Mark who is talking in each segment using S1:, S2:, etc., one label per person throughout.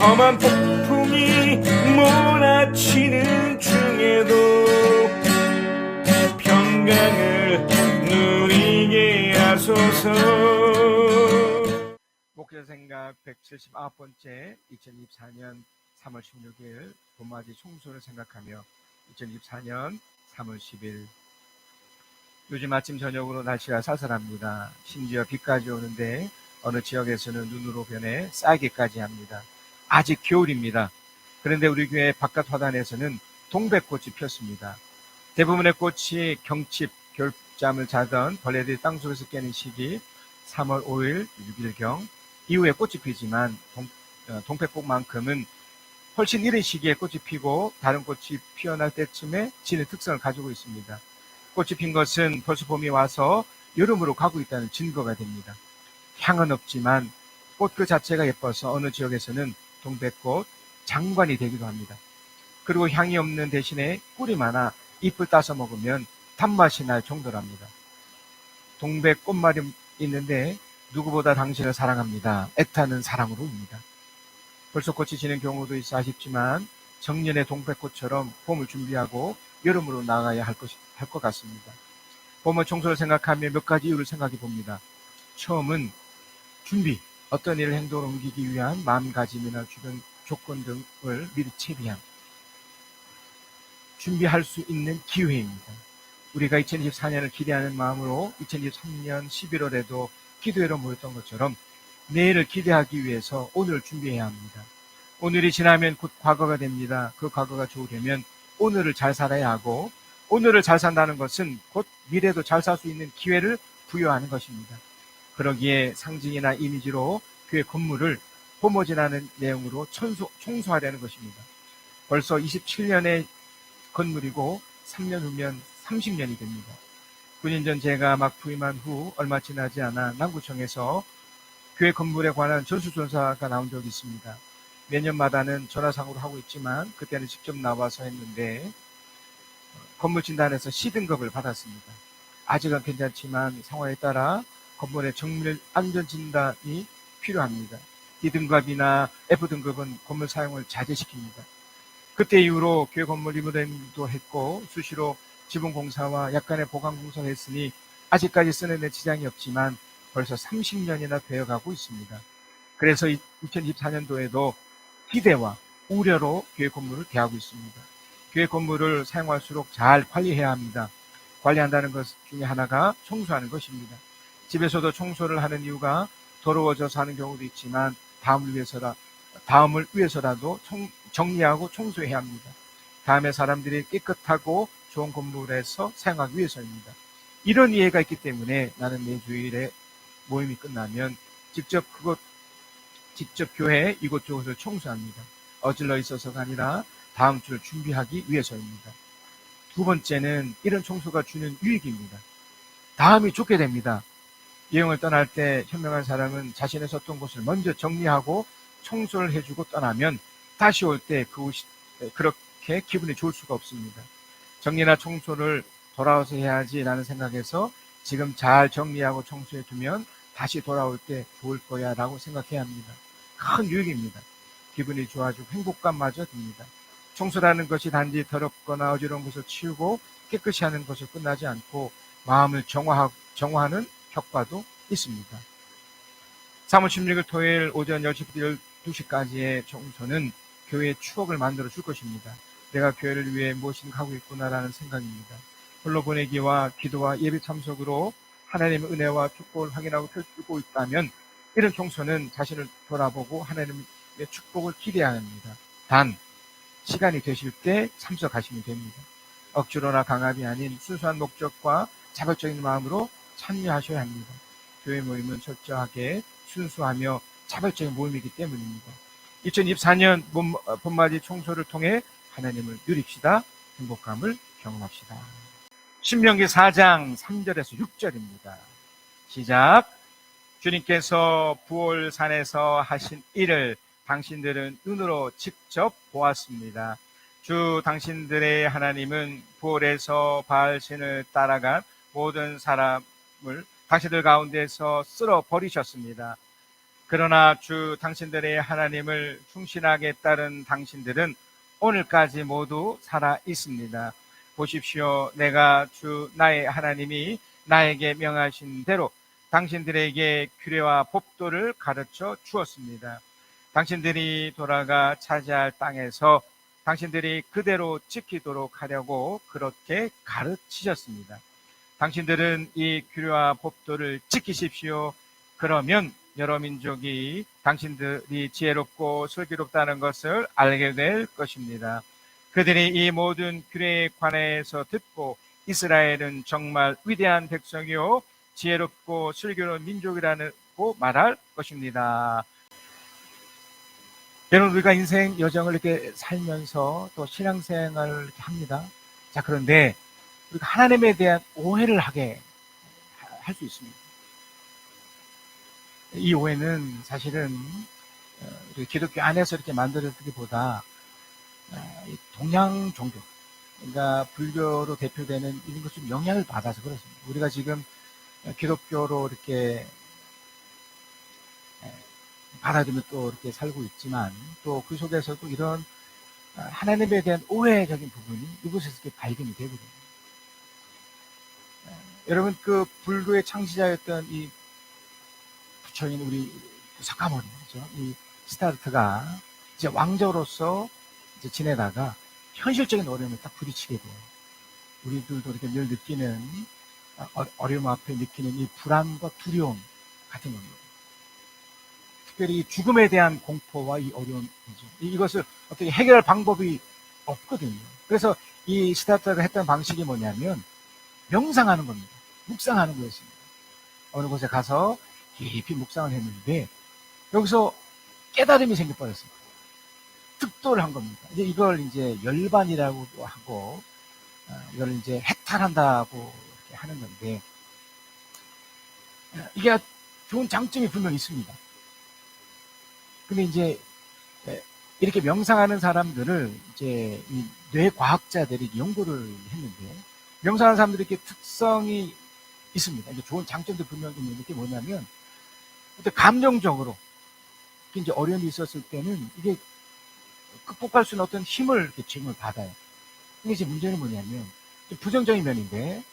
S1: 험한 폭풍이 몰아치는 중에도 평강을 누리게 하소서.
S2: 목회 생각 179번째 2024년 3월 16일 봄맞이 총소를 생각하며 2024년 3월 10일 요즘 아침 저녁으로 날씨가 쌀쌀합니다. 심지어 비까지 오는데 어느 지역에서는 눈으로 변해 쌀기까지 합니다. 아직 겨울입니다. 그런데 우리 교회 바깥 화단에서는 동백꽃이 폈습니다. 대부분의 꽃이 경칩, 겨울잠을 자던 벌레들이 땅속에서 깨는 시기 3월 5일, 6일경 이후에 꽃이 피지만 동백꽃만큼은 훨씬 이른 시기에 꽃이 피고 다른 꽃이 피어날 때쯤에 지는 특성을 가지고 있습니다. 꽃이 핀 것은 벌써 봄이 와서 여름으로 가고 있다는 증거가 됩니다. 향은 없지만 꽃 그 자체가 예뻐서 어느 지역에서는 동백꽃 장관이 되기도 합니다. 그리고 향이 없는 대신에 꿀이 많아 잎을 따서 먹으면 단맛이 날 정도랍니다. 동백꽃말이 있는데 누구보다 당신을 사랑합니다. 애타는 사랑으로입니다. 벌써 꽃이 지는 경우도 있어 아쉽지만 정년의 동백꽃처럼 봄을 준비하고 여름으로 나가야 할 것 같습니다. 봄은 청소를 생각하며 몇 가지 이유를 생각해 봅니다. 처음은 준비, 어떤 일을 행동으로 옮기기 위한 마음가짐이나 주변 조건 등을 미리 채비함, 준비할 수 있는 기회입니다. 우리가 2024년을 기대하는 마음으로 2023년 11월에도 기도회로 모였던 것처럼 내일을 기대하기 위해서 오늘을 준비해야 합니다. 오늘이 지나면 곧 과거가 됩니다. 그 과거가 좋으려면 오늘을 잘 살아야 하고 오늘을 잘 산다는 것은 곧 미래도 잘 살 수 있는 기회를 부여하는 것입니다. 그러기에 상징이나 이미지로 교회 건물을 봄어지라는 내용으로 청소하려는 것입니다. 벌써 27년의 건물이고 3년 후면 30년이 됩니다. 9년 전 제가 막 부임한 후 얼마 지나지 않아 남구청에서 교회 건물에 관한 전수조사가 나온 적이 있습니다. 매년마다는 전화상으로 하고 있지만 그때는 직접 나와서 했는데 건물 진단에서 C등급을 받았습니다. 아직은 괜찮지만 상황에 따라 건물의 정밀 안전 진단이 필요합니다. D등급이나 F등급은 건물 사용을 자제시킵니다. 그때 이후로 교회 건물 리모델링도 했고 수시로 지붕 공사와 약간의 보강 공사를 했으니 아직까지 쓰는 데 지장이 없지만 벌써 30년이나 되어가고 있습니다. 그래서 2024년도에도 기대와 우려로 교회 건물을 대하고 있습니다. 교회 건물을 사용할수록 잘 관리해야 합니다. 관리한다는 것 중에 하나가 청소하는 것입니다. 집에서도 청소를 하는 이유가 더러워져서 하는 경우도 있지만 다음을 위해서라도 정리하고 청소해야 합니다. 다음에 사람들이 깨끗하고 좋은 건물에서 사용하기 위해서입니다. 이런 이해가 있기 때문에 나는 매 주일에 모임이 끝나면 직접 교회 이곳저곳을 청소합니다. 어질러 있어서가 아니라 다음 주를 준비하기 위해서입니다. 두 번째는 이런 청소가 주는 유익입니다. 다음이 좋게 됩니다. 여행을 떠날 때 현명한 사람은 자신의 섰던 곳을 먼저 정리하고 청소를 해주고 떠나면 다시 올 때 그곳이 그렇게 기분이 좋을 수가 없습니다. 정리나 청소를 돌아와서 해야지라는 생각에서 지금 잘 정리하고 청소해 두면 다시 돌아올 때 좋을 거야 라고 생각해야 합니다. 큰 유익입니다. 기분이 좋아지고 행복감마저 듭니다. 청소라는 것이 단지 더럽거나 어지러운 것을 치우고 깨끗이 하는 것을 끝나지 않고 마음을 정화하는 효과도 있습니다. 3월 16일 토요일 오전 10시부터 12시까지의 청소는 교회의 추억을 만들어 줄 것입니다. 내가 교회를 위해 무엇인가 하고 있구나라는 생각입니다. 홀로 보내기와 기도와 예배 참석으로 하나님의 은혜와 축복을 확인하고 펼치고 있다면 이런 청소는 자신을 돌아보고 하나님의 축복을 기대해야 합니다. 단 시간이 되실 때 참석하시면 됩니다. 억지로나 강압이 아닌 순수한 목적과 자발적인 마음으로 참여하셔야 합니다. 교회 모임은 철저하게 순수하며 자발적인 모임이기 때문입니다. 2024년 봄맞이 청소를 통해 하나님을 누립시다. 행복감을 경험합시다. 신명기 4장 3절에서 6절입니다. 시작. 주님께서 부올산에서 하신 일을 당신들은 눈으로 직접 보았습니다. 주 당신들의 하나님은 부올에서 바알신을 따라간 모든 사람을 당신들 가운데서 쓸어 버리셨습니다. 그러나 주 당신들의 하나님을 충실하게 따른 당신들은 오늘까지 모두 살아 있습니다. 보십시오. 내가 주 나의 하나님이 나에게 명하신 대로 당신들에게 규례와 법도를 가르쳐 주었습니다. 당신들이 돌아가 차지할 땅에서 당신들이 그대로 지키도록 하려고 그렇게 가르치셨습니다. 당신들은 이 규례와 법도를 지키십시오. 그러면 여러 민족이 당신들이 지혜롭고 슬기롭다는 것을 알게 될 것입니다. 그들이 이 모든 규례에 관해서 듣고 이스라엘은 정말 위대한 백성이요 지혜롭고 슬기로운 민족이라고 말할 것입니다. 여러분, 우리가 인생 여정을 이렇게 살면서 또 신앙생활을 이렇게 합니다. 자, 그런데 우리가 하나님에 대한 오해를 하게 할 수 있습니다. 이 오해는 사실은 우리 기독교 안에서 이렇게 만들어지기보다 동양 종교, 그러니까 불교로 대표되는 이런 것 좀 영향을 받아서 그렇습니다. 우리가 지금 기독교로 이렇게 받아들이며 또 이렇게 살고 있지만 또 그 속에서도 이런 하나님에 대한 오해적인 부분이 이곳에서 이렇게 발견이 되거든요. 여러분, 그 불교의 창시자였던 이 부처인 우리 석가모니죠. 이 시다르타가 이제 왕자로서 이제 지내다가 현실적인 어려움을 딱 부딪히게 돼요. 우리들도 이렇게 늘 느끼는 어려움 앞에 느끼는 이 불안과 두려움 같은 겁니다. 특별히 이 죽음에 대한 공포와 이 어려움이죠. 이것을 어떻게 해결할 방법이 없거든요. 그래서 이 시다르타가 했던 방식이 뭐냐면 명상하는 겁니다. 묵상하는 거였습니다. 어느 곳에 가서 깊이 묵상을 했는데 여기서 깨달음이 생겨버렸습니다. 득도를 한 겁니다. 이제 이걸 이제 열반이라고도 하고 이걸 이제 해탈한다고 이렇게 하는 건데 이게 좋은 장점이 분명히 있습니다. 근데 이제 이렇게 명상하는 사람들을 이제 이 뇌과학자들이 연구를 했는데 명상하는 사람들이 이렇게 특성이 있습니다. 이제 좋은 장점도 분명히 있는데 이게 뭐냐면 감정적으로 이제 어려움이 있었을 때는 이게 극복할 수 있는 어떤 힘을 이렇게 지금을 받아요. 근데 이제 문제는 뭐냐면 부정적인 면인데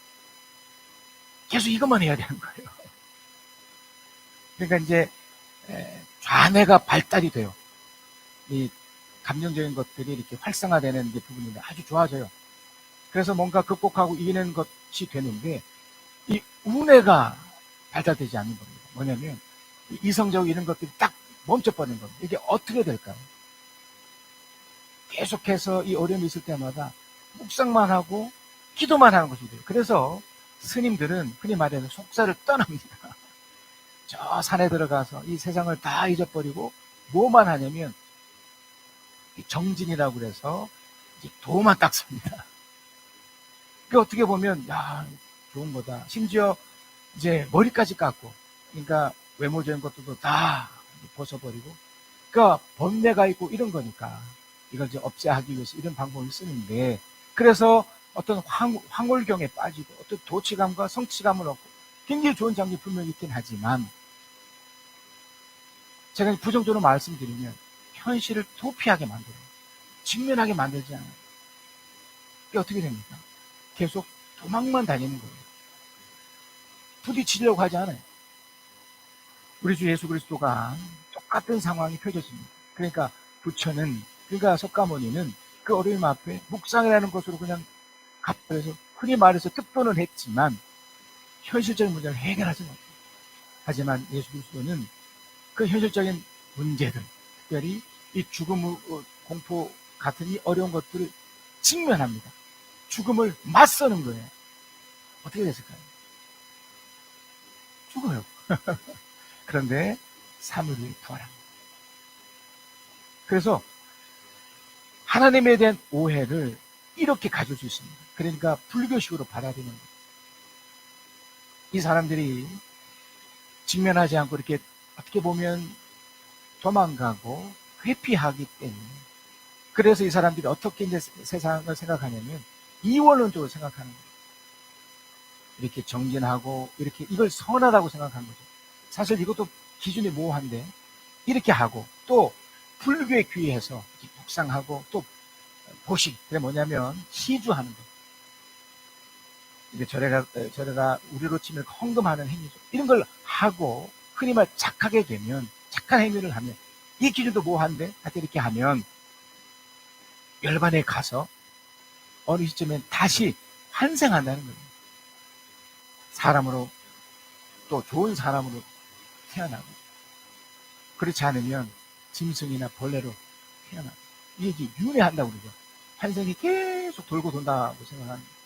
S2: 계속 이것만 해야 되는 거예요. 그러니까 이제 좌뇌가 발달이 돼요. 이 감정적인 것들이 이렇게 활성화되는 부분이 아주 좋아져요. 그래서 뭔가 극복하고 이기는 것이 되는데 이 우뇌가 발달되지 않는 겁니다. 뭐냐면 이성적 이런 것들이 딱 멈춰버리는 겁니다. 이게 어떻게 될까요? 계속해서 이 어려움이 있을 때마다 묵상만 하고 기도만 하는 것이 돼요. 그래서 스님들은 흔히 말해서 속사를 떠납니다. 저 산에 들어가서 이 세상을 다 잊어버리고 뭐만 하냐면 정진이라고 그래서 도만 닦습니다. 그 어떻게 보면 야 좋은 거다. 심지어 이제 머리까지 깎고 그러니까 외모적인 것들도 다 벗어버리고 그러니까 번뇌가 있고 이런 거니까 이걸 이제 없애하기 위해서 이런 방법을 쓰는데 그래서 어떤 황홀경에 빠지고 어떤 도취감과 성취감을 얻고 굉장히 좋은 장면이 분명히 있긴 하지만 제가 부정적으로 말씀드리면 현실을 도피하게 만들어요. 직면하게 만들지 않아요. 이게 어떻게 됩니까? 계속 도망만 다니는 거예요. 부딪히려고 하지 않아요. 우리 주 예수 그리스도가 똑같은 상황이 펼쳐집니다. 그러니까 부처는 그러니까 석가모니는 그 어려움 앞에 묵상이라는 것으로 그냥 갚아서 흔히 말해서 득도는 했지만 현실적인 문제를 해결하지 못해요. 하지만 예수 그리스도는 그 현실적인 문제들, 특별히 이 죽음의 공포 같은 이 어려운 것들을 직면합니다. 죽음을 맞서는 거예요. 어떻게 됐을까요? 죽어요. 그런데 3일 후에 부활합니다. 그래서 하나님에 대한 오해를 이렇게 가질 수 있습니다. 그러니까 불교식으로 받아들이는 거예요. 이 사람들이 직면하지 않고 이렇게 어떻게 보면 도망가고 회피하기 때문에 그래서 이 사람들이 어떻게 이제 세상을 생각하냐면 이원론적으로 생각하는 거예요. 이렇게 정진하고 이렇게 이걸 선하다고 생각하는 거죠. 사실 이것도 기준이 모호한데 이렇게 하고, 또 불교에 귀해서 묵상하고, 또 보시, 그게 뭐냐면 시주하는 거. 이게 절에가 우리로 치면 헌금하는 행위죠. 이런 걸 하고 흔히 말 착하게 되면, 착한 행위를 하면, 이 기준도 뭐한데? 하여튼 이렇게 하면 열반에 가서 어느 시점엔 다시 환생한다는 거예요. 사람으로, 또 좋은 사람으로 태어나고, 그렇지 않으면 짐승이나 벌레로 태어나고, 이게 윤회한다고 그러죠. 환생이 계속 돌고 돈다고 생각하는 거예요.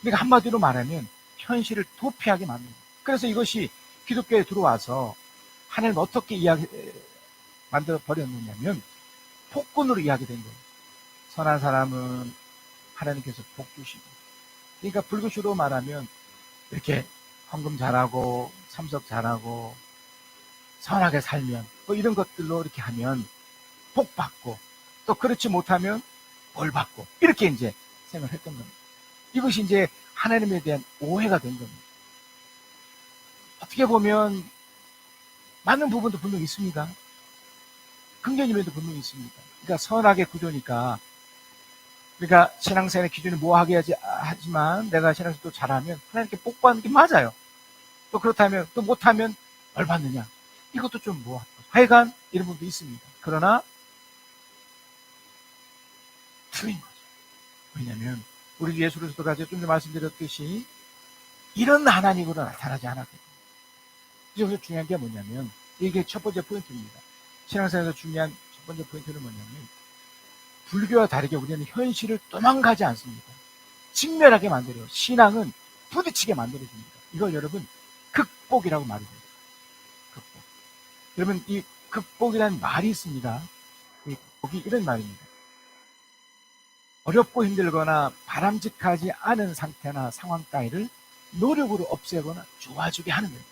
S2: 그러니까 한마디로 말하면 현실을 도피하게 만드는 거예요. 그래서 이것이 기독교에 들어와서 하나님 어떻게 만들어 버렸느냐면 폭군으로 이야기된 거예요. 선한 사람은 하나님께서 복 주시고, 그러니까 불교식으로 말하면 이렇게 헌금 잘하고 참석 잘하고 선하게 살면 뭐 이런 것들로 이렇게 하면 복 받고, 또 그렇지 못하면 벌 받고, 이렇게 이제 생각을 했던 겁니다. 이것이 이제 하나님에 대한 오해가 된 겁니다. 어떻게 보면 맞는 부분도 분명히 있습니다. 긍정적인 면도 분명히 있습니다. 그러니까 선악의 구조니까, 그러니까 신앙생활의 기준이 뭐하게 하지만 내가 신앙생활 또 잘하면 하나님께 복 받는 게 맞아요. 또 그렇다면, 또 못하면 뭘 받느냐, 이것도 좀 뭐하고, 하여간 이런 부분도 있습니다. 그러나 틀린 거죠. 왜냐하면 우리 예수로서도 가지고 좀 전에 말씀드렸듯이 이런 하나님으로 나타나지 않았거든요. 여기서 중요한 게 뭐냐면, 이게 첫 번째 포인트입니다. 신앙생활에서 중요한 첫 번째 포인트는 뭐냐면, 불교와 다르게 우리는 현실을 도망가지 않습니다. 직면하게 만들어요. 신앙은 부딪히게 만들어줍니다. 이걸 여러분 극복이라고 말해요. 극복. 여러분, 이 극복이라는 말이 있습니다. 이 극복이 이런 말입니다. 어렵고 힘들거나 바람직하지 않은 상태나 상황 따위를 노력으로 없애거나 좋아지게 하는 거예요.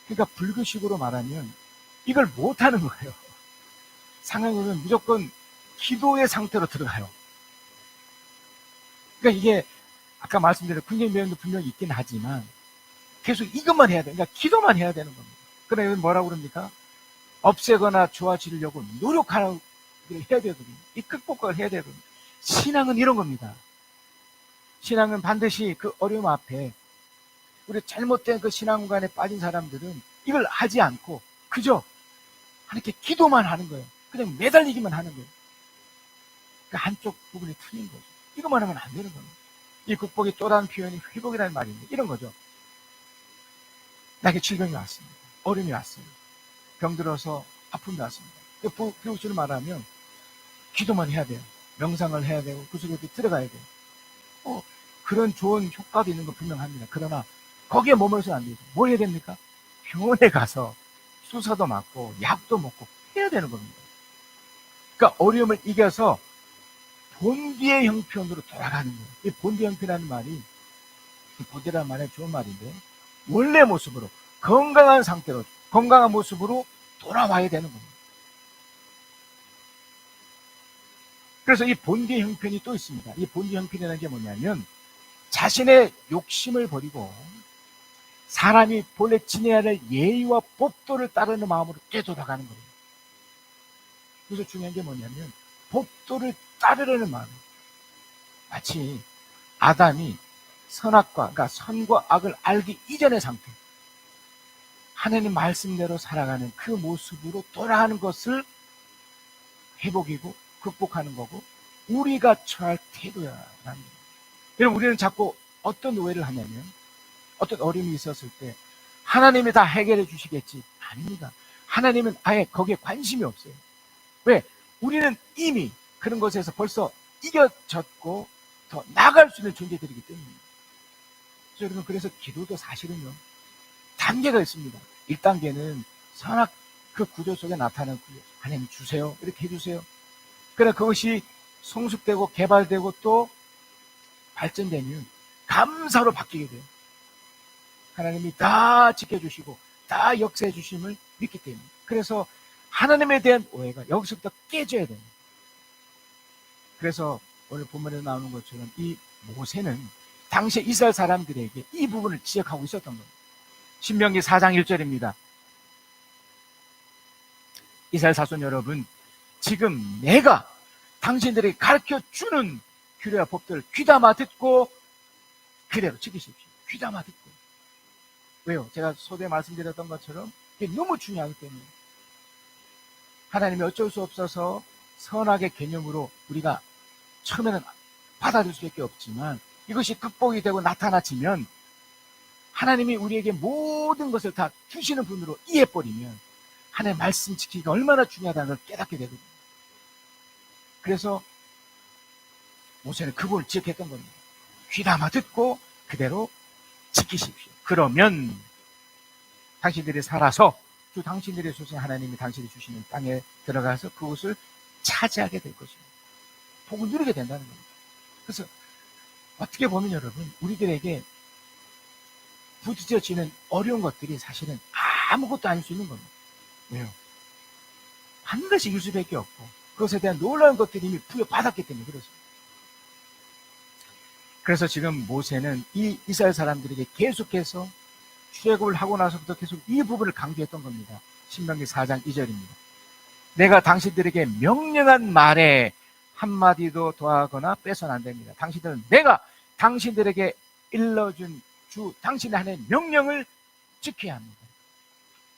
S2: 그러니까 불교식으로 말하면 이걸 못하는 거예요. 상황은 무조건 기도의 상태로 들어가요. 그러니까 이게 아까 말씀드린 긍정 면도 분명히 있긴 하지만 계속 이것만 해야 돼. 그러니까 기도만 해야 되는 겁니다. 그러면 뭐라고 그럽니까? 없애거나 좋아지려고 노력하라고 해야 되거든요. 이 극복을 해야 되거든요. 신앙은 이런 겁니다. 신앙은 반드시 그 어려움 앞에, 우리 잘못된 그 신앙관에 빠진 사람들은 이걸 하지 않고 그저 하나님께 기도만 하는 거예요. 그냥 매달리기만 하는 거예요. 그 한쪽 부분이 틀린 거죠. 이것만 하면 안 되는 겁니다. 이 극복의 또 다른 표현이 회복이라는 말인데 이런 거죠. 나에게 질병이 왔습니다. 어려움이 왔어요. 병들어서 아픔이 왔습니다. 교육수를 말하면 기도만 해야 돼요. 명상을 해야 되고 그 속에 들어가야 돼요. 그런 좋은 효과도 있는 건 분명합니다. 그러나 거기에 머물러서는 안 되죠. 뭘 해야 됩니까? 병원에 가서 주사도 맞고 약도 먹고 해야 되는 겁니다. 그러니까 어려움을 이겨서 본디의 형편으로 돌아가는 거예요. 이 본디 형편이라는 말이, 본디라는 말이 좋은 말인데, 원래 모습으로, 건강한 상태로, 건강한 모습으로 돌아와야 되는 겁니다. 그래서 이 본디의 형편이 또 있습니다. 이 본디 형편이라는 게 뭐냐면, 자신의 욕심을 버리고 사람이 본래 지내야 할 예의와 법도를 따르는 마음으로 되돌아가는 거예요. 그래서 중요한 게 뭐냐면 법도를 따르려는 마음. 마치 아담이 그러니까 선과 악을 알기 이전의 상태, 하나님 말씀대로 살아가는 그 모습으로 돌아가는 것을 회복이고 극복하는 거고, 우리가 처할 태도야라는 거예요. 여러분, 우리는 자꾸 어떤 오해를 하냐면, 어떤 어려움이 있었을 때 하나님이 다 해결해 주시겠지. 아닙니다. 하나님은 아예 거기에 관심이 없어요. 왜? 우리는 이미 그런 것에서 벌써 이겨졌고 더 나아갈 수 있는 존재들이기 때문입니다. 여러분, 그래서 기도도 사실은요, 단계가 있습니다. 1단계는 선악 그 구조 속에 나타나는 구조. 하나님 주세요. 이렇게 해주세요. 그래, 그것이 성숙되고 개발되고 또 발전되면 감사로 바뀌게 돼요. 하나님이 다 지켜주시고 다 역사해 주심을 믿기 때문에. 그래서 하나님에 대한 오해가 여기서부터 깨져야 됩니다. 그래서 오늘 본문에 나오는 것처럼 이 모세는 당시 이스라엘 사람들에게 이 부분을 지적하고 있었던 겁니다. 신명기 4장 1절입니다. 이스라엘 자손 여러분, 지금 내가 당신들에게 가르쳐주는 규례와 법들을 귀담아 듣고 그대로 지키십시오. 귀담아 듣고. 왜요? 제가 소대에 말씀드렸던 것처럼 이게 너무 중요하기 때문에 하나님이 어쩔 수 없어서 선악의 개념으로 우리가 처음에는 받아들일 수밖에 없지만 이것이 극복이 되고 나타나지면 하나님이 우리에게 모든 것을 다 주시는 분으로 이해해버리면 하나님의 말씀 지키기가 얼마나 중요하다는 걸 깨닫게 되거든요. 그래서 모세는 그 부분을 지적했던 겁니다. 귀담아 듣고 그대로 지키십시오. 그러면 당신들이 살아서 주 당신들의 소신 하나님이 당신이 주시는 땅에 들어가서 그곳을 차지하게 될 것입니다. 복을 누리게 된다는 겁니다. 그래서 어떻게 보면 여러분, 우리들에게 부딪혀지는 어려운 것들이 사실은 아무것도 아닐 수 있는 겁니다. 왜요? 반드시 이길 수밖에 없고 그것에 대한 놀라운 것들이 이미 부여받았기 때문에 그렇습니다. 그래서 지금 모세는 이 이스라엘 사람들에게 계속해서 출애굽을 하고 나서부터 계속 이 부분을 강조했던 겁니다. 신명기 4장 2절입니다. 내가 당신들에게 명령한 말에 한마디도 더하거나 빼서는 안 됩니다. 당신들은 내가 당신들에게 일러준 주 당신의 하나님의 명령을 지켜야 합니다.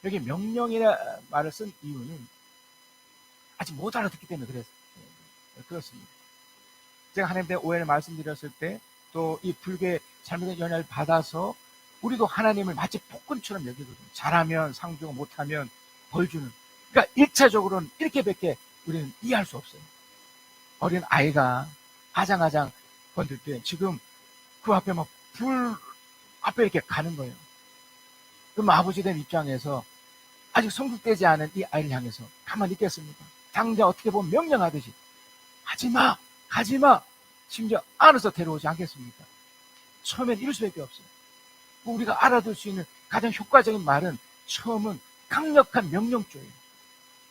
S2: 여기 명령이라 말을 쓴 이유는 아직 못 알아듣기 때문에 그렇습니다. 제가 하나님에 대한 오해를 말씀드렸을 때 또 이 불교의 잘못된 연약을 받아서 우리도 하나님을 마치 폭군처럼 여기거든요. 잘하면 상 주고 못하면 벌 주는. 그러니까 1차적으로는 이렇게밖에 우리는 이해할 수 없어요. 어린 아이가 아장아장 건들 때 지금 그 앞에 막 불 앞에 이렇게 가는 거예요. 그럼 아버지 된 입장에서 아직 성숙되지 않은 이 아이를 향해서 가만히 있겠습니까? 당장 어떻게 보면 명령하듯이 하지마, 가지마, 심지어 안아서 데려오지 않겠습니까? 처음엔 이럴 수밖에 없어요. 우리가 알아둘 수 있는 가장 효과적인 말은 처음은 강력한 명령조예요.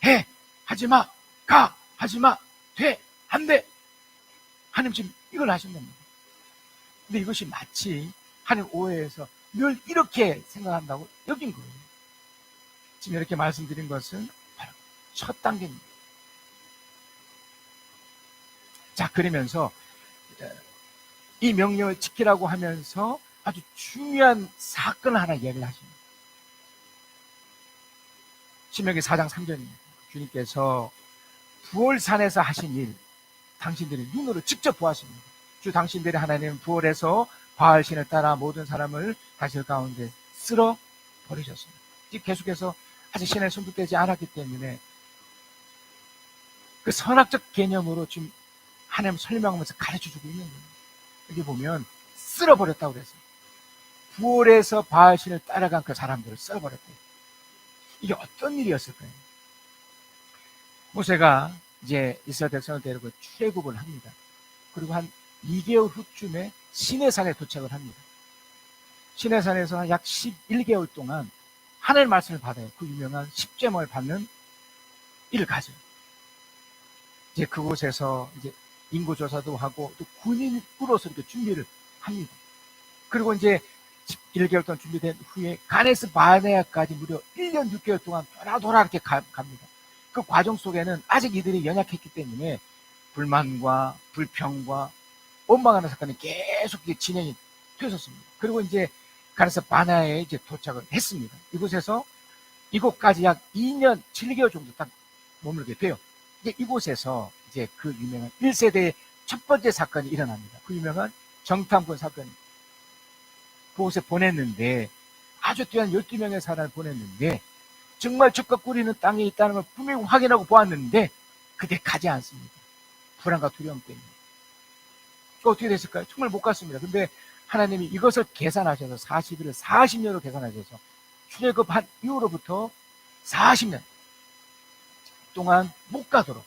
S2: 해, 하지마, 가, 하지마, 돼, 안 돼. 하나님 지금 이걸 하신 겁니다. 근데 이것이 마치 하나님 오해에서 늘 이렇게 생각한다고 여긴 거예요. 지금 이렇게 말씀드린 것은 바로 첫 단계입니다. 자, 그러면서 이 명령을 지키라고 하면서 아주 중요한 사건을 하나 이야기를 하십니다. 신명기 4장 3절입니다. 주님께서 부월산에서 하신 일, 당신들이 눈으로 직접 보았습니다. 주 당신들의 하나님은 부월에서 바알신을 따라 모든 사람을 다시 가운데 쓸어 버리셨습니다. 계속해서 아직 신에 성숙되지 않았기 때문에 그 선악적 개념으로 지금 하나님 설명하면서 가르쳐주고 있는 거예요. 여기 보면 쓸어버렸다고 그랬어요. 부월에서 바알신을 따라간 그 사람들을 쓸어버렸대요. 이게 어떤 일이었을까요? 모세가 이제 이스라엘 백성을 데리고 출애굽을 합니다. 그리고 한 2개월 후쯤에 시내산에 도착을 합니다. 시내산에서 약 11개월 동안 하나님의 말씀을 받아요. 그 유명한 십제목을 받는 일을 가져요. 이제 그곳에서 이제 인구조사도 하고 또 군인으로서 이렇게 준비를 합니다. 그리고 이제 11개월 동안 준비된 후에 가네스 바네아까지 무려 1년 6개월 동안 돌아 이렇게 갑니다. 그 과정 속에는 아직 이들이 연약했기 때문에 불만과 불평과 원망하는 사건이 계속 진행이 되었습니다. 그리고 이제 가네스 바네아에 이제 도착을 했습니다. 이곳에서 이곳까지 약 2년 7개월 정도 딱 머물게 돼요. 이제 이곳에서 이제 그 유명한 1세대의 첫 번째 사건이 일어납니다. 그 유명한 정탐꾼 사건입니다. 그곳에 보냈는데 아주 뛰어난 12명의 사람을 보냈는데 정말 적과 꿀이는 땅에 있다는 걸 분명히 확인하고 보았는데 그때 가지 않습니다. 불안과 두려움 때문에. 어떻게 됐을까요? 정말 못 갔습니다. 근데 하나님이 이것을 계산하셔서 40일을 40년으로 계산하셔서 출애굽한 이후로부터 40년 동안 못 가도록,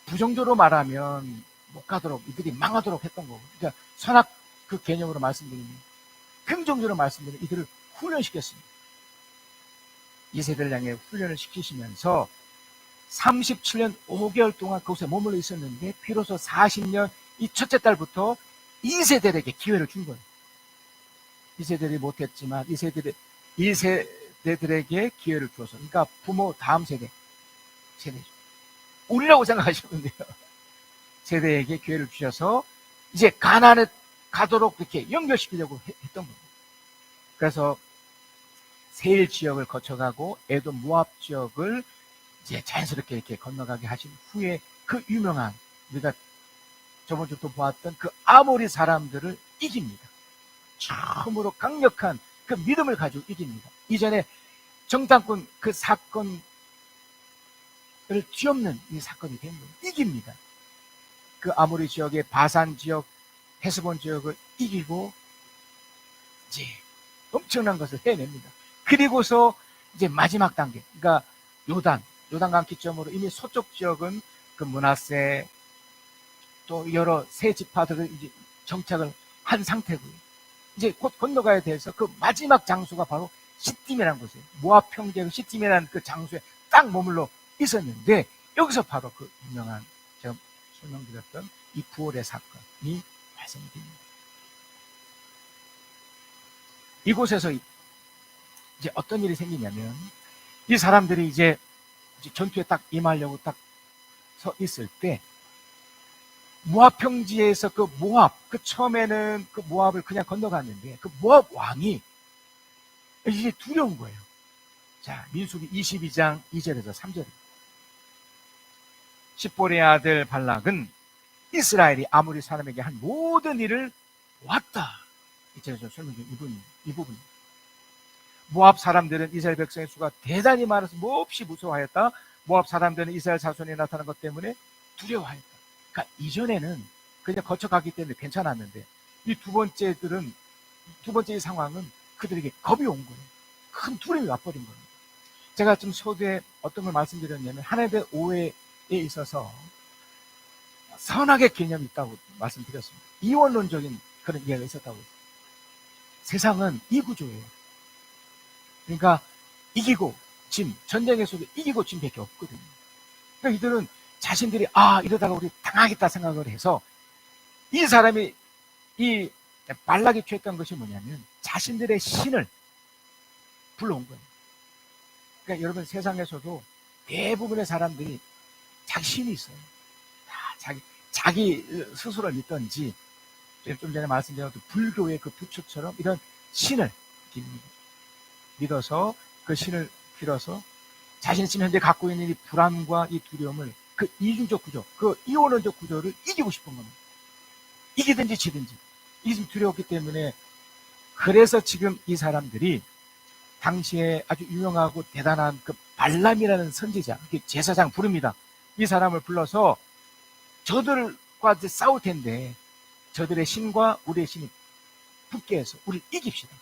S2: 부정적으로 말하면 못 가도록 이들이 망하도록 했던 거고, 그러니까 선악 그 개념으로 말씀드리면 긍정적으로 말씀드리면 이들을 훈련시켰습니다. 이 세대를 향해 훈련을 시키시면서 37년 5개월 동안 그곳에 머물러 있었는데 비로소 40년 이 첫째 달부터 2세대들에게 기회를 준 거예요. 2세대들이 못했지만 2세대들에게 기회를 주어서, 그러니까 부모 다음 세대, 세대죠. 우리라고 생각하시면 돼요. 세대에게 기회를 주셔서 이제 가나안에 가도록 이렇게 연결시키려고 했던 겁니다. 그래서 세일 지역을 거쳐가고 에돔 모압 지역을 이제 자연스럽게 이렇게 건너가게 하신 후에 그 유명한, 우리가 저번 주도 보았던 그 아모리 사람들을 이깁니다. 처음으로 강력한 그 믿음을 가지고 이깁니다. 이전에 정탐꾼 그 사건을 뒤엎는 이 사건이 된 거예요. 이깁니다. 그 아모리 지역의 바산 지역, 헤스본 지역을 이기고 이제 엄청난 것을 해냅니다. 그리고서 이제 마지막 단계, 그러니까 요단강 기점으로 이미 서쪽 지역은 그 므낫세 또 여러 세 지파들을 이제 정착을 한 상태고요. 이제 곧 건너가야 돼서 그 마지막 장소가 바로 시딤이라는 곳이에요. 모압 평지의 시딤이라는 그 장소에 딱 머물러 있었는데, 여기서 바로 그 유명한 제가 설명드렸던 이 부활의 사건이 발생이 됩니다. 이곳에서 이제 어떤 일이 생기냐면, 이 사람들이 이제 전투에 딱 임하려고 딱 서 있을 때, 모압 평지에서 그 모압, 그 처음에는 그 모압을 그냥 건너갔는데, 그 모압 왕이 이제 두려운 거예요. 자, 민수기 22장 2절에서 3절입니다. 십볼의 아들 발락은 이스라엘이 아모리 사람에게 한 모든 일을 보았다. 제가 좀 설명드린 이 부분. 모압 사람들은 이스라엘 백성의 수가 대단히 많아서 몹시 무서워하였다. 모압 사람들은 이스라엘 자손이 나타난 것 때문에 두려워하였다. 그러니까 이전에는 그냥 거쳐가기 때문에 괜찮았는데, 이 두 번째 이 상황은 그들에게 겁이 온 거예요. 큰 두려움이 와버린 거예요. 제가 좀 서두에 어떤 걸 말씀드렸냐면, 하나님에 대한 오해에 있어서 선악의 개념이 있다고 말씀드렸습니다. 이원론적인 그런 이해가 있었다고 했어요. 세상은 이 구조예요. 그러니까 이기고 진, 전쟁에서도 이기고 진밖에 없거든요. 그러니까 이들은 자신들이 이러다가 우리 당하겠다 생각을 해서, 이 사람이 이 발락이 취했던 것이 뭐냐면 자신들의 신을 불러온 거예요. 그러니까 여러분, 세상에서도 대부분의 사람들이 자기 신이 있어요. 자기 스스로를 믿던지, 좀 전에 말씀드렸던 불교의 그 부처처럼 이런 신을 믿어서 그 신을 빌어서 자신이 지금 현재 갖고 있는 이 불안과 이 두려움을, 그 이중적 구조, 그 이원론적 구조를 이기고 싶은 겁니다. 이기든지 지든지. 이게 지금 두려웠기 때문에, 그래서 지금 이 사람들이 당시에 아주 유명하고 대단한 그 발람이라는 선지자, 제사장 부릅니다. 이 사람을 불러서 저들과 이제 싸울 텐데, 저들의 신과 우리의 신이 붙게 해서 우리를 이깁시다.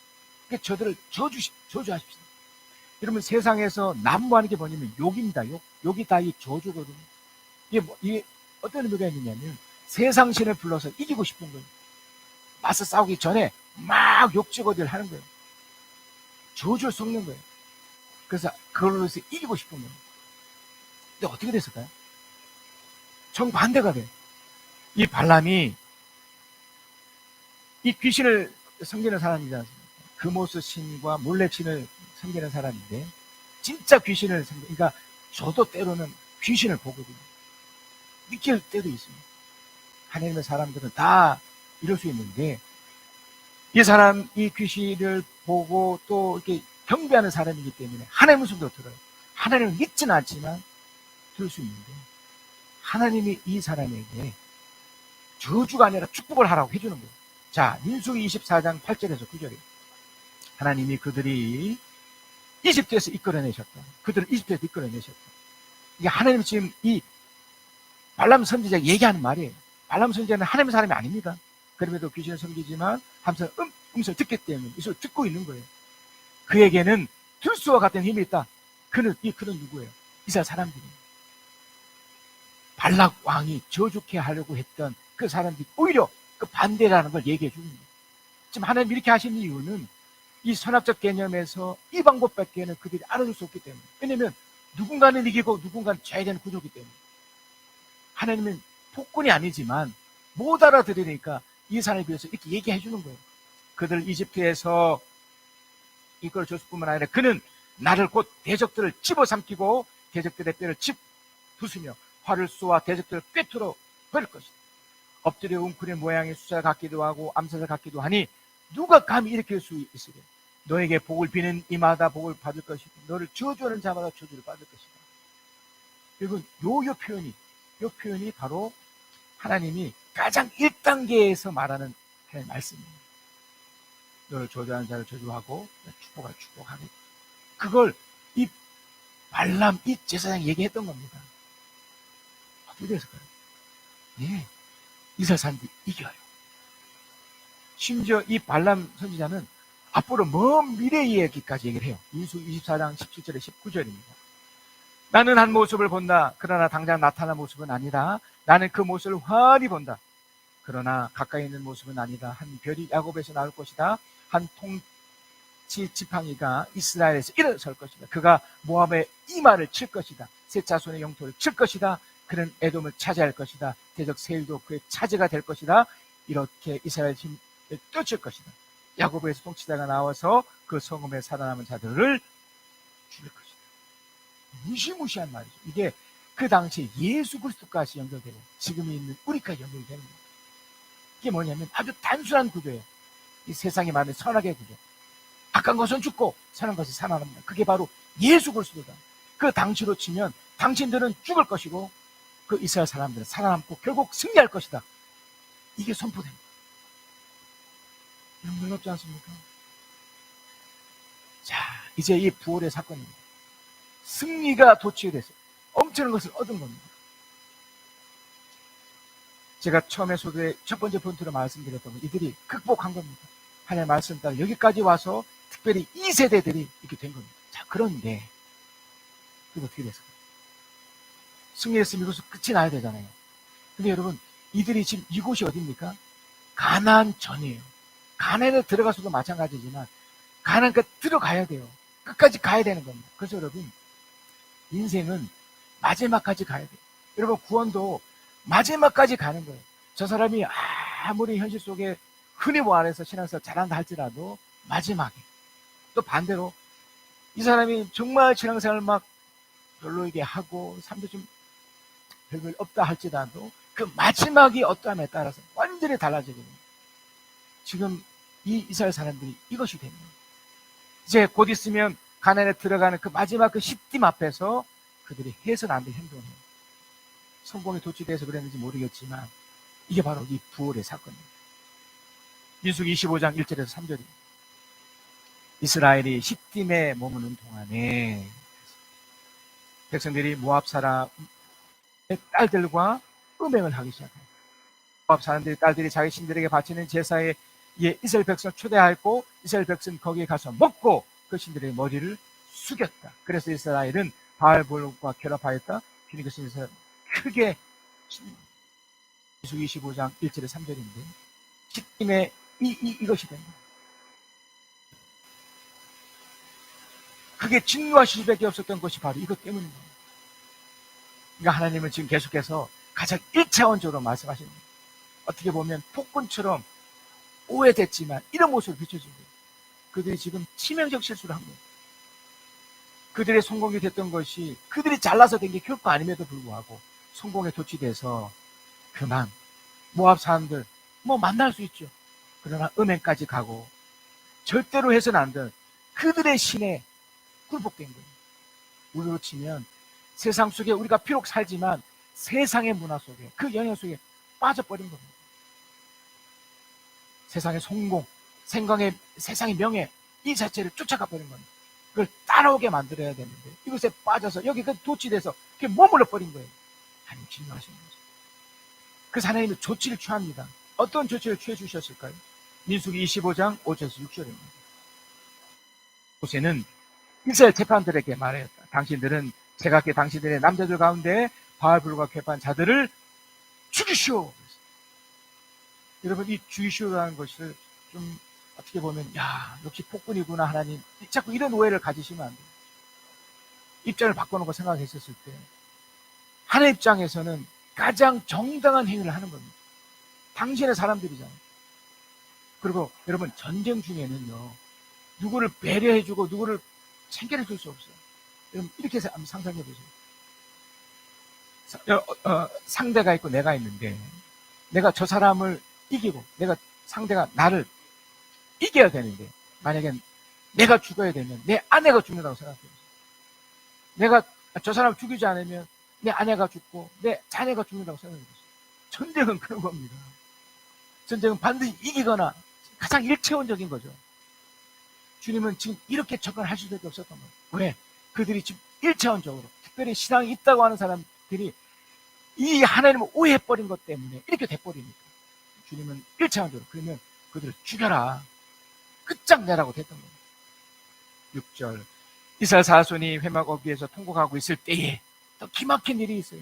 S2: 그러니까 저들을 저주하십시다. 여러분, 세상에서 난무하는 게 뭐냐면 욕입니다. 욕이 다 이 저주거든요. 이게 어떤 의미가 있느냐면, 세상 신을 불러서 이기고 싶은 거예요. 맞서 싸우기 전에 막 욕지거리를 하는 거예요. 저주를 섞는 거예요. 그래서 그걸로 해서 이기고 싶은 거예요. 근데 어떻게 됐을까요? 정반대가 돼요. 이 발람이 이 귀신을 섬기는 사람이지 않습니까? 그모스 신과 몰렉 신을 섬기는 사람인데, 진짜 귀신을 그러니까 저도 때로는 귀신을 보거든요. 믿길 때도 있습니다. 하나님의 사람들은 다 이럴 수 있는데, 이 귀신을 보고 또 이렇게 경배하는 사람이기 때문에 하나님의 소리도 들어요. 하나님을 믿지는 않지만 들을 수 있는데, 하나님이 이 사람에게 저주가 아니라 축복을 하라고 해주는 거예요. 자, 민수기 24장 8절에서 9절에 하나님이 그들이 이집트에서 이끌어내셨다. 그들을 이집트에서 이끌어내셨다. 이게 하나님이 지금 이 발람 선지자가 얘기하는 말이에요. 발람 선지자는 하나님의 사람이 아닙니다. 그럼에도 귀신을 섬기지만 하면서 음성을 듣기 때문에 이 소리를 듣고 있는 거예요. 그에게는 들수와 같은 힘이 있다. 그는 누구예요? 이스라엘 사람들이에요. 발락 왕이 저주케 하려고 했던 그 사람들이 오히려 그 반대라는 걸 얘기해 주는 거예요. 지금 하나님이 이렇게 하신 이유는 이 선악적 개념에서 이 방법밖에는 그들이 알아줄 수 없기 때문에. 왜냐면 누군가는 이기고 누군가는 져야 되는 구조이기 때문에. 하나님은 폭군이 아니지만 못 알아들으니까 이 사람에 비해서 이렇게 얘기해 주는 거예요. 그들 이집트에서 이끌어 줬을 뿐만 아니라 그는 나를 곧 대적들을 집어삼키고 대적들의 뼈를 부수며 활을 쏘아 대적들을 꿰뚫어 버릴 것이다. 엎드려 웅크린 모양의 숫자 같기도 하고 암사자 같기도 하니 누가 감히 일으킬 수 있으랴. 너에게 복을 비는 이마다 복을 받을 것이고 너를 저주하는 자마다 저주를 받을 것이다. 여러분, 요 표현이 바로 하나님이 가장 1단계에서 말하는 하나님의 말씀입니다. 너를 저주하는 자를 저주하고 축복할 축복하고, 그걸 이 발람 이 제사장이 얘기했던 겁니다. 어떻게 됐을까요? 예, 이스라엘 사람들이 이겨요. 심지어 이 발람 선지자는 앞으로 먼 미래 이야기까지 얘기를 해요. 민수 24장 17절에 19절입니다. 나는 한 모습을 본다. 그러나 당장 나타난 모습은 아니다. 나는 그 모습을 환히 본다. 그러나 가까이 있는 모습은 아니다. 한 별이 야곱에서 나올 것이다. 한 통치 지팡이가 이스라엘에서 일어설 것이다. 그가 모압의 이마를 칠 것이다. 세 자손의 영토를 칠 것이다. 그는 에돔을 차지할 것이다. 대적 세일도 그의 차지가 될 것이다. 이렇게 이스라엘 힘을 떨칠 것이다. 야곱에서 통치자가 나와서 그 성읍에 살아남은 자들을 죽일 것이다. 무시무시한 말이죠. 이게 그 당시에 예수 그리스도까지 연결되고 지금 있는 우리까지 연결되는 거예요. 이게 뭐냐면 아주 단순한 구조예요. 이 세상이 말하는 선악의 구조. 악한 것은 죽고 선한 것이 살아납니다. 그게 바로 예수 그리스도다. 그 당시로 치면 당신들은 죽을 것이고 그 이스라엘 사람들은 살아남고 결국 승리할 것이다. 이게 선포됩니다. 이런 놀랍지 않습니까? 자, 이제 이 부활의 사건입니다. 승리가 도취가 돼서 엄청난 것을 얻은 겁니다. 제가 처음에 소도의 첫 번째 포인트로 말씀드렸던 건 이들이 극복한 겁니다. 하나님의 말씀 따라 여기까지 와서 특별히 2세대들이 이렇게 된 겁니다. 자, 그런데 그게 어떻게 됐을까요? 승리했으면 이것은 끝이 나야 되잖아요. 근데 여러분, 이들이 지금 이곳이 어디입니까? 가나안 전이에요. 가나안에 들어가서도 마찬가지지만 가나안까지 들어가야 돼요. 끝까지 가야 되는 겁니다. 그래서 여러분, 인생은 마지막까지 가야 돼요. 여러분, 구원도 마지막까지 가는 거예요. 저 사람이 아무리 현실 속에 흔히 말해서 신앙생활 잘한다 할지라도 마지막에, 또 반대로 이 사람이 정말 신앙생활 막 별로이게 하고 삶도 좀 별별 없다 할지라도 그 마지막이 어떠함에 따라서 완전히 달라지거든요. 지금 이 이스라엘 사람들이 이것이 됩니다. 이제 곧 있으면 가나안에 들어가는 그 마지막 그 십딤 앞에서 그들이 해서는 안 될 행동을 해요. 성공에 도취돼서 그랬는지 모르겠지만 이게 바로 이 부활의 사건입니다. 민수기 25장 1절에서 3절입니다. 이스라엘이 십딤에 머무는 동안에 백성들이 모압 사람의 딸들과 음행을 하기 시작합니다. 모압 사람들의 딸들이 자기 신들에게 바치는 제사에 이스라엘 백성을 초대하였고 이스라엘 백성은 거기에 가서 먹고 그 신들의 머리를 숙였다. 그래서 이스라엘은 바알볼과 결합하였다. 그러니까 신에서 크게 민수기 25장 1절에 3절인데 십딤에 이것이 됩니다. 그게 진노하실 수밖에 없었던 것이 바로 이것 때문입니다. 그러니까 하나님은 지금 계속해서 가장 1차원적으로 말씀하시는 거예요. 어떻게 보면 폭군처럼 오해됐지만 이런 모습을 비춰준 거예요. 그들이 지금 치명적 실수를 한 거예요. 그들의 성공이 됐던 것이 그들이 잘나서 된 게 결코 아님에도 불구하고 성공에 도취돼서 그만 모압 사람들 뭐 만날 수 있죠. 그러나 음행까지 가고 절대로 해서는 안 될 그들의 신에 굴복된 거예요. 우리로 치면 세상 속에 우리가 비록 살지만 세상의 문화 속에 그 영향 속에 빠져버린 겁니다. 세상의 성공, 세상의 명예 이 자체를 쫓아가 버린 겁니다. 그걸 따라오게 만들어야 되는데 이것에 빠져서 여기 그 도취돼서 그게 머물러 버린 거예요. 하나님 진노하시는 거죠. 그래서 하나님은 조치를 취합니다. 어떤 조치를 취해 주셨을까요? 민수기 25장 5절에서 6절입니다. 모세는 이스라엘 재판들에게 말하였다. 당신들은 제각기 당신들의 남자들 가운데 바알불과 궤판 자들을 죽이시오. 여러분, 이 죽이시오라는 것을 좀 어떻게 보면 역시 폭군이구나 하나님, 자꾸 이런 오해를 가지시면 안 돼요. 입장을 바꿔놓고 생각했었을 때 하나님 입장에서는 가장 정당한 행위를 하는 겁니다. 당신의 사람들이잖아요. 그리고 여러분, 전쟁 중에는요 누구를 배려해주고 누구를 챙겨줄 수 없어요. 여러분, 이렇게 한번 상상해 보세요. 상대가 있고 내가 있는데 내가 저 사람을 이기고 내가 상대가 나를 이겨야 되는데 만약에 내가 죽어야 되면 내 아내가 죽는다고 생각해요. 내가 저 사람을 죽이지 않으면 내 아내가 죽고 내 자녀가 죽는다고 생각해요. 전쟁은 그런 겁니다. 전쟁은 반드시 이기거나 가장 일체원적인 거죠. 주님은 지금 이렇게 접근할 수밖에 없었던 거예요. 왜? 그들이 지금 일체원적으로 특별히 신앙이 있다고 하는 사람들이 이 하나님을 오해해버린 것 때문에 이렇게 돼버리니까 주님은 일체원적으로 그러면 그들을 죽여라, 끝장내라고 됐던 겁니다. 6절 이스라엘 사손이 회막 어귀에서 통곡하고 있을 때에 또 기막힌 일이 있어요.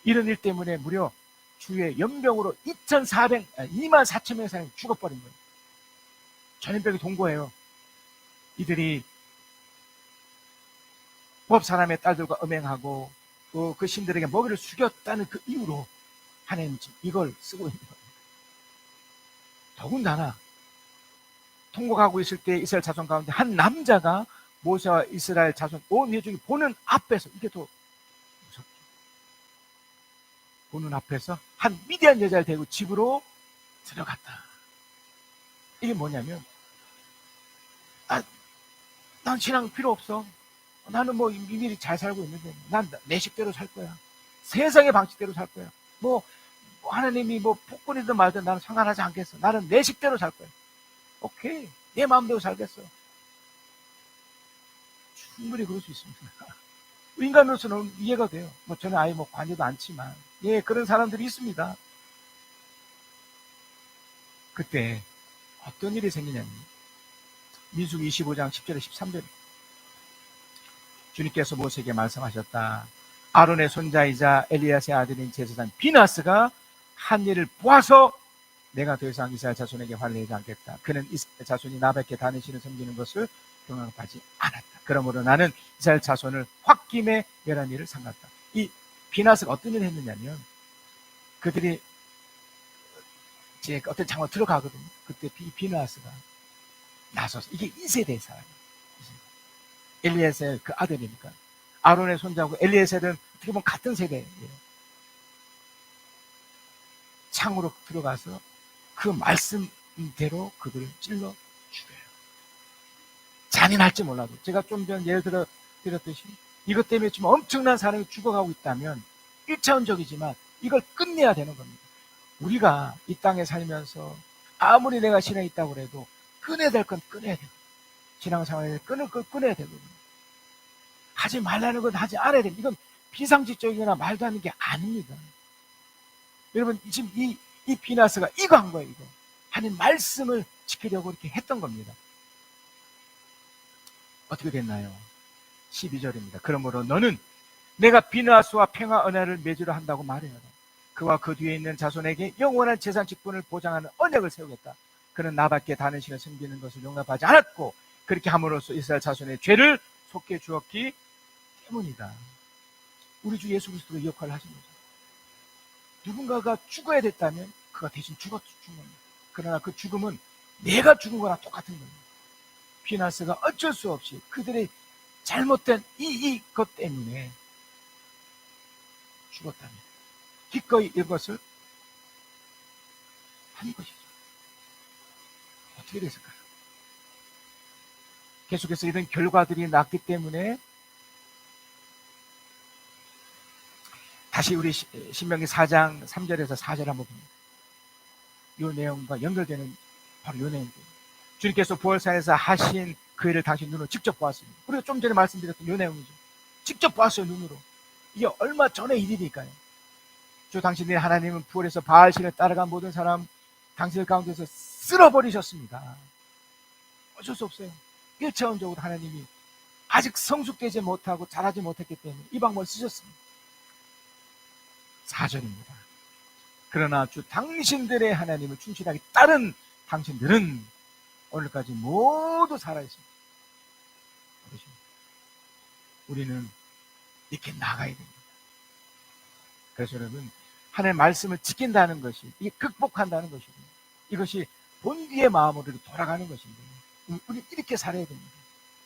S2: 이런 일 때문에 무려 주의 연병으로 2만 4천 명의 사람이 죽어버린 거예요. 전염병이 동거예요. 이들이 법 사람의 딸들과 음행하고 그 신들에게 먹이를 숙였다는 그 이유로 하나님은 지금 이걸 쓰고 있는 겁니다. 더군다나 통곡하고 있을 때 이스라엘 자손 가운데 한 남자가 모세와 이스라엘 자손 온 회중이 보는 앞에서, 이게 더 무섭죠. 보는 앞에서 한 미디안 여자를 데리고 집으로 들어갔다. 이게 뭐냐면, 난 신앙 필요 없어. 나는 뭐 이미 잘 살고 있는데 난 내 식대로 살 거야. 세상의 방식대로 살 거야. 뭐 하나님이 뭐 폭군이든 말든 나는 상관하지 않겠어. 나는 내 식대로 살 거야. 오케이, 내 마음대로 살겠어. 충분히 그럴 수 있습니다. 인간으로서는 이해가 돼요. 뭐 저는 아예 뭐 관여도 않지만, 예, 그런 사람들이 있습니다. 그때 어떤 일이 생기냐면 민수기 25장 10절에 13절 주님께서 모세에게 말씀하셨다. 아론의 손자이자 엘리야스의 아들인 제사장 비나스가 한 일을 보아서 내가 더 이상 이스라엘 자손에게 환례하지 않겠다. 그는 이스라엘 자손이 나밖에 다른 신을 섬기는 것을 경악하지 않았다. 그러므로 나는 이스라엘 자손을 홧김에 멸한 일을 삼갔다. 이 비나스가 어떤 일을 했느냐면, 그들이 이제 어떤 장로 들어가거든요. 그때 비나스가 나서서, 이게 2세대의 사람이에요. 엘리에셀 그 아들이니까. 아론의 손자고 엘리에셀은 어떻게 보면 같은 세대예요. 창으로 들어가서 그 말씀대로 그들을 찔러 죽여요. 잔인할지 몰라도, 제가 좀 전 예를 들어 드렸듯이 이것 때문에 지금 엄청난 사람이 죽어가고 있다면 1차원적이지만 이걸 끝내야 되는 겁니다. 우리가 이 땅에 살면서 아무리 내가 신앙이 있다고 해도 끊어야 될 건 끊어야 돼요. 신앙생활에 끊을 걸 끊어야 되거든요. 하지 말라는 건 하지 않아야 됩니다. 이건 비상식적이거나 말도 안 되는 게 아닙니다. 여러분, 지금 이 비나스가 이거 한 거예요. 이거 하나님 말씀을 지키려고 이렇게 했던 겁니다. 어떻게 됐나요? 12절입니다. 그러므로 너는 내가 비나스와 평화 언약을 맺으려 한다고 말해라. 그와 그 뒤에 있는 자손에게 영원한 재산 직분을 보장하는 언약을 세우겠다. 그는 나밖에 다른 신을 섬기는 것을 용납하지 않았고 그렇게 함으로써 이스라엘 자손의 죄를 속해 주었기 때문이다. 우리 주 예수 그리스도가 이 역할을 하신 거죠. 누군가가 죽어야 됐다면 그가 대신 죽은 겁니다. 그러나 그 죽음은 내가 죽은 거랑 똑같은 겁니다. 비나스가 어쩔 수 없이 그들의 잘못된 이것 때문에 죽었다면 기꺼이 이것을 한 것이죠. 어떻게 됐을까요? 계속해서 이런 결과들이 났기 때문에 다시 우리 신명기 4장 3절에서 4절 한번 봅니다. 이 내용과 연결되는 바로 이 내용입니다. 주님께서 부활산에서 하신 그 일을 당신 눈으로 직접 보았습니다. 우리가 좀 전에 말씀드렸던 이 내용이죠. 직접 보았어요, 눈으로. 이게 얼마 전의 일이니까요. 주 당신들이 하나님은 부활해서 바알신을 따라간 모든 사람 당신들 가운데서 쓸어버리셨습니다. 어쩔 수 없어요. 1차원적으로 하나님이 아직 성숙되지 못하고 자라지 못했기 때문에 이 방법을 쓰셨습니다. 4절입니다. 그러나 주 당신들의 하나님을 충실하게 따른 당신들은 오늘까지 모두 살아있습니다. 우리는 이렇게 나가야 됩니다. 그래서 여러분, 하나님의 말씀을 지킨다는 것이, 이게 극복한다는 것이고, 이것이 본디의 마음으로 돌아가는 것인데, 우리 이렇게 살아야 됩니다.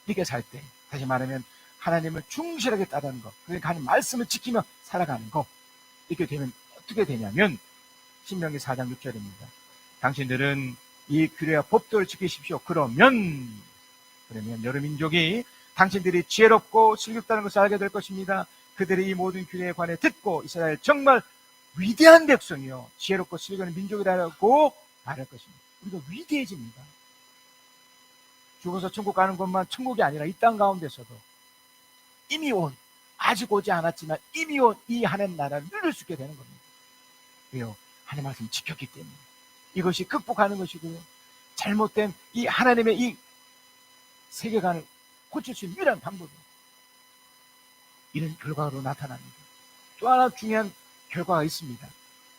S2: 이렇게 살 때, 다시 말하면 하나님을 충실하게 따르는 것, 그러니까 하나님 말씀을 지키며 살아가는 것. 이렇게 되면 어떻게 되냐면 신명기 4장 6절입니다. 당신들은 이 규례와 법도를 지키십시오. 그러면 여러 민족이 당신들이 지혜롭고 슬기롭다는 것을 알게 될 것입니다. 그들이 이 모든 규례에 관해 듣고 이스라엘 정말 위대한 백성이요 지혜롭고 슬기로운 민족이라고 말할 것입니다. 우리가 위대해집니다. 죽어서 천국 가는 것만 천국이 아니라 이 땅 가운데서도 이미 온, 아직 오지 않았지만 이미 온 이 하나님 나라를 누릴 수 있게 되는 겁니다. 왜요? 하나님 말씀 지켰기 때문에. 이것이 극복하는 것이고요, 잘못된 이 하나님의 이 세계관을 고칠 수 있는 유일한 방법이에요. 이런 결과로 나타납니다. 또 하나 중요한 결과가 있습니다.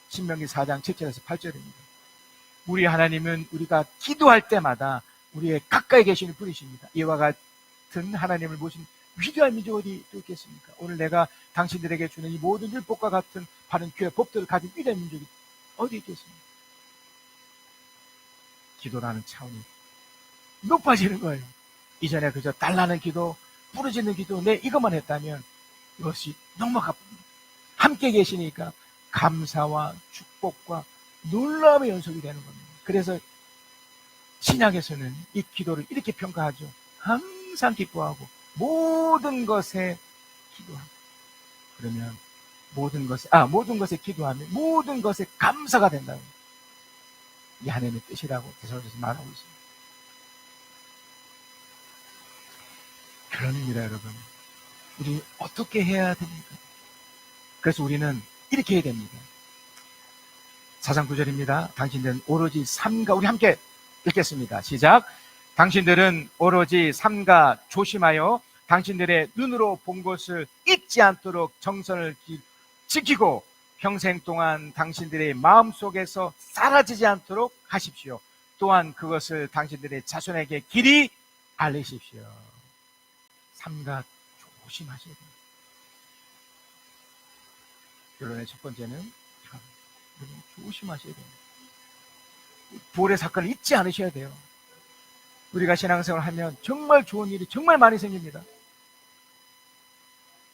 S2: 신명기 4장 7절에서 8절입니다. 우리 하나님은 우리가 기도할 때마다 우리의 가까이 계시는 분이십니다. 이와 같은 하나님을 모신 위대한 민족 어디 또 있겠습니까? 오늘 내가 당신들에게 주는 이 모든 율법과 같은 바른 규례 법들을 가진 위대한 민족이 어디 있겠습니까? 기도라는 차원이 높아지는 거예요. 이전에 그저 달라는 기도, 부르짖는 기도, 이것만 했다면 이것이 너무 가쁩니다. 함께 계시니까 감사와 축복과 놀라움의 연속이 되는 겁니다. 그래서 신약에서는 이 기도를 이렇게 평가하죠. 항상 기뻐하고 모든 것에 기도하고. 그러면 모든 것에 기도하면 모든 것에 감사가 된다고. 이 하나님의 뜻이라고 대사로서 말하고 있습니다. 그런 의미라 여러분. 우리 어떻게 해야 됩니까? 그래서 우리는 이렇게 해야 됩니다. 4장 9절입니다. 당신들은 오로지 삼가, 우리 함께 읽겠습니다. 시작. 당신들은 오로지 삼가 조심하여 당신들의 눈으로 본 것을 잊지 않도록 정선을 지키고 평생 동안 당신들의 마음속에서 사라지지 않도록 하십시오. 또한 그것을 당신들의 자손에게 길이 알리십시오. 삼가 조심하셔야 됩니다. 결론의 첫 번째는 조심하셔야 됩니다. 부활의 사건을 잊지 않으셔야 돼요. 우리가 신앙생활을 하면 정말 좋은 일이 정말 많이 생깁니다.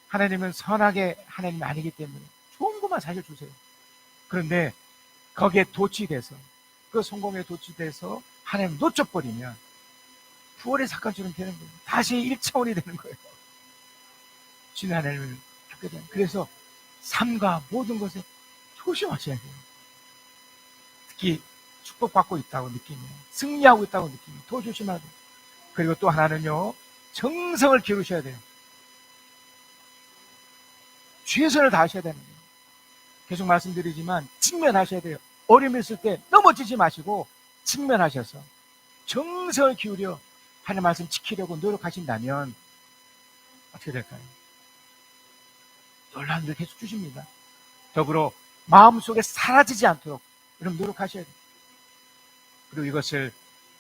S2: 하나님은 선하게 하나님이 아니기 때문에 좋은 것만 사실 주세요. 그런데 거기에 도취돼서, 그 성공에 도취돼서 하나님 놓쳐버리면 부활의 사건처럼 되는 거예요. 다시 1차원이 되는 거예요. 주님 하나님을 겪게 되는. 그래서 삶과 모든 것에 조심하셔야 돼요. 특히 축복받고 있다고 느끼면, 승리하고 있다고 느끼면 더 조심해야 돼요. 그리고 또 하나는요, 정성을 기울이셔야 돼요. 최선을 다하셔야 되는 거예요. 계속 말씀드리지만 직면하셔야 돼요. 어려움이 있을 때 넘어지지 마시고 직면하셔서 정성을 기울여 하나님 말씀 지키려고 노력하신다면 어떻게 될까요? 놀라운 일 계속 주십니다. 더불어 마음속에 사라지지 않도록 여러분 노력하셔야 돼요. 그리고 이것을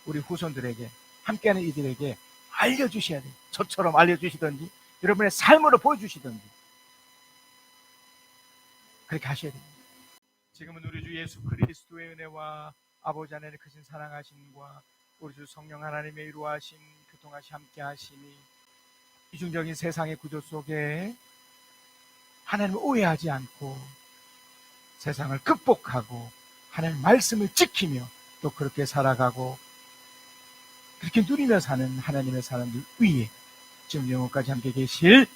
S2: 우리 후손들에게, 함께하는 이들에게 알려주셔야 돼요. 저처럼 알려주시든지 여러분의 삶으로 보여주시든지 그렇게 하셔야 됩니다. 지금은 우리 주 예수 그리스도의 은혜와 아버지 하나님의 크신 사랑하심과 우리 주 성령 하나님의 이루하심, 교통하시 함께 하심이 이중적인 세상의 구조 속에 하나님을 오해하지 않고 세상을 극복하고 하나님의 말씀을 지키며 또 그렇게 살아가고 그렇게 누리며 사는 하나님의 사람들 위에 지금 영원까지 함께 계실지어다.